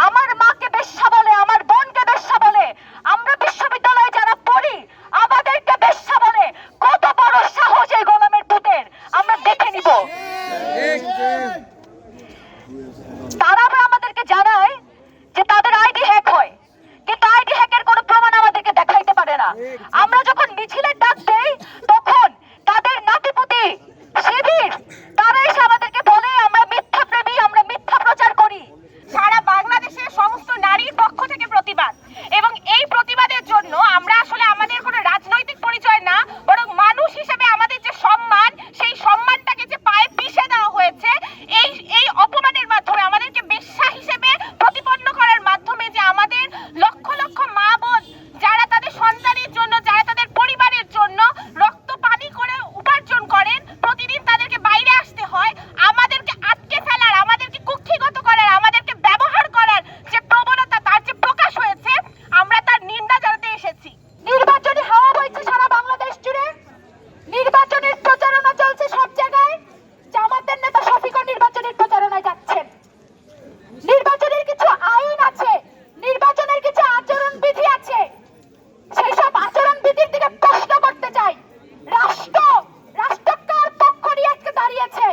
আমার মাকে বেশ্যা বলে, আমার বোনকে বেশ্যা বলে, আমরা বিশ্ববিদ্যালয়ে যারা পড়ি আমাদেরকে বেশ্যা বলে। কত বড় সাহস এই গোলামের পুতের, আমরা দেখে নিব। তারা আমাদেরকে জানায় যে তাদের আইডি হ্যাক হয়, কিন্তু আইডি হ্যাকের কোনো প্রমাণ আমাদেরকে দেখাইতে পারে না। আমরা যখন মিছিলের ডাক দেই তখন তাদের নাতিপুতি শিবির তারা এসে আমাদেরকে বলে আমরা মিথ্যা প্রেমী, আমরা মিথ্যা প্রচার করি। সারা বাংলাদেশের সমস্ত নারীর পক্ষ থেকে প্রতিবাদ, এবং এই প্রতিবাদের জন্য আমরা আসলে আমাদের কোনো রাজনৈতিক পরিচয় না, বরং মানুষ হিসেবে আমাদের যে সম্মান, সেই সম্মানটাকে যে পায়ে পিষে দেওয়া হয়েছে এই অপমানের মাধ্যমে, আমাদেরকে বেশ্যা হিসেবে প্রতিপন্ন করার মাধ্যমে, যে আমাদের লক্ষ লক্ষ মা বোন যারা তাদের সন্তানের জন্য, যারা তাদের পরিবারের জন্য রক্ত পানি করে উপার্জন করেন, প্রতিদিন তাদেরকে বাইরে আসতে হয়, আমাদেরকে আটকে ফেলার, আমাদেরকে কুক্ষিগত করার, আমাদেরকে ব্যবহার করার যে প্রবণতা, তার যে প্রকাশ হয়েছে, আমরা তার নিন্দা জানাতে এসেছি। নির্বাচনী হাওয়া বইছে সারা বাংলাদেশ জুড়ে, নির্বাচনের প্রচারণা চলছে সব জায়গায়। জামাতের নেতা শফিকও নির্বাচনের প্রচারণায় যাচ্ছেন। নির্বাচনের কিছু আইন আছে, নির্বাচনের কিছু আচরণ বিধি আছে, সেই সব আচরণ বিধির দিকে প্রশ্ন করতে চাই। রাষ্ট্র কার পক্ষ নিয়ে আজকে দাঁড়িয়েছে?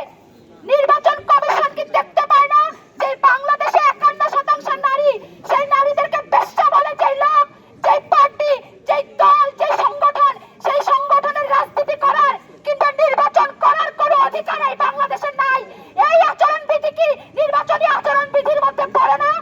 নির্বাচন কমিশন কি দেখতে পায় না যে বাংলাদেশে 51% নারী, সেই নারীদেরকে বেশ্যা বলে যেই লোক, যেই পার্টি, যেই দল, যেই সংগঠন, সেই সংগঠনের রাজনীতি করার কিন্তু নির্বাচন করার কোনো অধিকার এই বাংলাদেশে নাই। এই আচরণ বিধি কি নির্বাচনী আচরণ বিধির মধ্যে পড়ে না?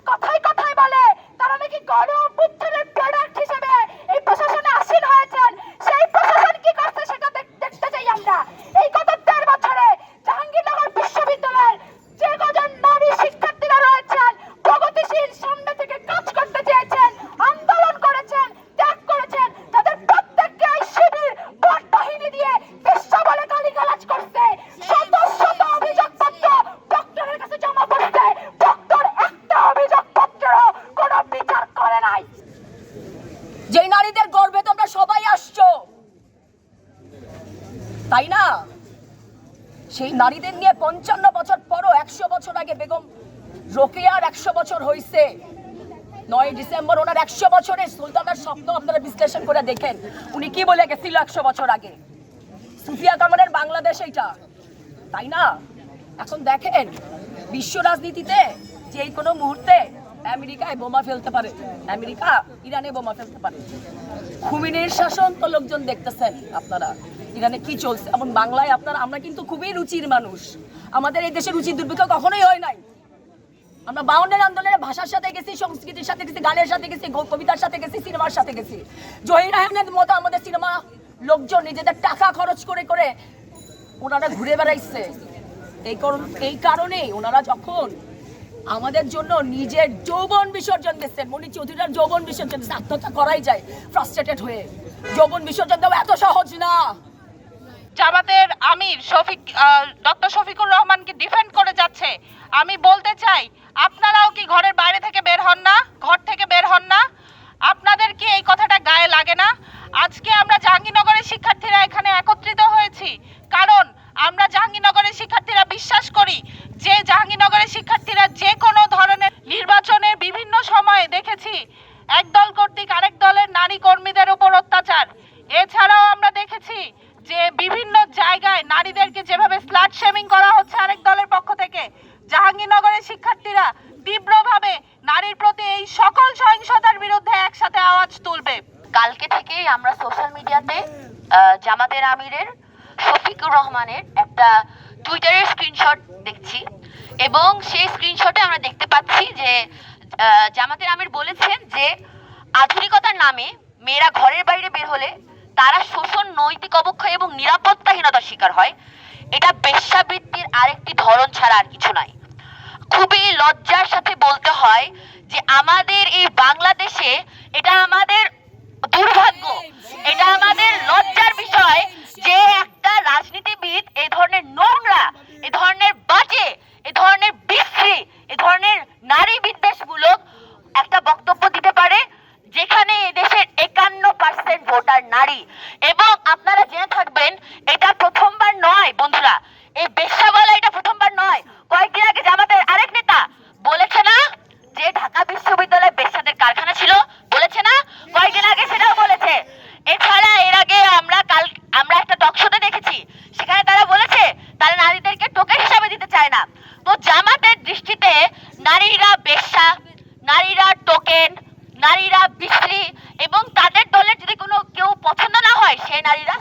কথায় কথায় বলে তারা নাকি গণ অভ্যুত্থানের প্রোডাক্ট হিসেবে এই প্রশাসনে আসীন হয়েছেন। সেই প্রশাসন কি করছে সেটা দেখতে চাই আমরা। এই গত 13 বছরে জাহাঙ্গীরনগর বিশ্ববিদ্যালয়ের যে কজন নারী শিক্ষার্থীরা রয়েছেন, প্রগতিশীল সামনে থেকে কাজ করতে চেয়েছেন, আন্দোলন করেছেন, ত্যাগ করেছেন, তাদের প্রত্যেককে এই শিবির ভোট বাহিনী দিয়ে বেশ্যা বলে গালিগালাজ করছে। শত শত অভিযোগপত্র ডক্টরের কাছে জমা পড়ছে, ডক্টর একটা অভিযোগপত্রেরও কোনো বিচার করে নাই। যে নারীদের গর্ভে তোমরা সবাই আসছো, তাই না? সেই নারীদের নিয়ে 55 বছর পরও 100 বছর আগে বেগম রোকেয়ার 100 বছর হয়েছে। 9 ডিসেম্বর ওনার 100 বছরের সুলতানের স্বপ্ন আপনারা বিশ্লেষণ করে দেখেন, উনি কি বলে গেছিল 100 বছর আগে। সুফিয়া কামালের বাংলাদেশ এইটা, তাই না? এখন দেখেন বিশ্ব রাজনীতিতে যে কোনো মুহূর্তে আমেরিকায় বোমা ফেলতে পারে, আমেরিকা ইরানে বোমা ফেলতে পারে। খুমিনির শাসন তো লোকজন দেখতেছেন আপনারা, ইরানে কি চলছে। এবং বাংলায় আমরা কিন্তু খুবই রুচির মানুষ, আমাদের এই দেশের রুচি দুর্ভিক্ষ কখনোই হয় নাই। আমরা 52 আন্দোলনের ভাষার সাথে গেছি, সংস্কৃতির সাথে গেছি, গানের সাথে গেছি, কবিতার সাথে গেছি, সিনেমার সাথে গেছি। জহির রায়হানের মতো আমাদের সিনেমা লোকজন নিজেদের টাকা খরচ করে করে ওনারা ঘুরে বেড়াইছে। এই কারণেই ওনারা যখন আমাদের জন্য নিজের যৌবন বিসর্জন দিচ্ছেন, মনি চৌধুরীর যৌবন বিসর্জন দিচ্ছে, আত্মহত্যা করাই যায় ফ্রাস্ট্রেটেড হয়ে। যৌবন বিসর্জন দেওয়া এত সহজ না। জামাতের আমির ডক্টর শফিকুর রহমানকে ডিফেন্ড করে যাচ্ছে। আমি বলতে চাই, আপনারাও কি ঘরের বাইরে থেকে বের হন না, ঘর থেকে বের হন না? আপনাদের কি এই কথাটা গায়ে লাগে না? আজকে আমরা জাহাঙ্গীরনগরের শিক্ষার্থীরা এখানে একত্রিত হয়েছি কারণ আমরা জাহাঙ্গীরনগরের শিক্ষার্থীরা বিশ্বাস করি যে জাহাঙ্গীরনগরের শিক্ষার্থীরা যে কোনো ধরনের নির্বাচনের বিভিন্ন সময়ে দেখেছি একদল কর্তৃক আরেক দলের নারী কর্মীদের উপর অত্যাচার। এছাড়াও আমরা দেখেছি যে বিভিন্ন জায়গায় নারীদেরকে যেভাবে স্লাট শেমিং করা হচ্ছে আরেক দলের পক্ষ থেকে। জাহাঙ্গীরনগরের শিক্ষার্থীরা তীব্রভাবে নারীর প্রতি এই সকল সহিংসতার বিরুদ্ধে একসাথে আওয়াজ তুলবে। কালকে থেকেই আমরা সোশ্যাল মিডিয়াতে জামাতের আমিরের শফিকুর রহমানের একটা টুইটারের স্ক্রিনশট দেখছি, এবং সেই স্ক্রিনশটে আমরা দেখতে পাচ্ছি যে জামাতের আমির বলেছেন যে আধুনিকতার নামে মেয়েরা ঘরের বাইরে বের হলে তারা শোষণ, নৈতিক অবক্ষয় এবং নিরাপত্তাহীনতার শিকার হয়। এটা বেশ্যাবৃত্তির আরেকটি ধরন ছাড়া আর কিছু নয়। খুবই লজ্জার সাথে বলতে হয় যে আমাদের এই বাংলাদেশে এটা আমাদের দুর্ভাগ্য, এটা আমাদের লজ্জার বিষয় যে একটা রাজনীতিবিদ এই ধরনের নোংরা, এই ধরনের বাজে, এই ধরনের বিশ্রী, এই ধরনের নারী বিদ্বেষমূলক একটা বক্তব্য দিতে পারে যেখানে এই দেশের 51% ভোটার নারী। এবং আপনারা জেনে থাকবেন এটা প্রথমবার নয় বন্ধুরা, এই বেশ্যাওয়ালা এটা প্রথমবার নয়। কয়েকদিন আগে জামাতের আরেক নেতা নারীরা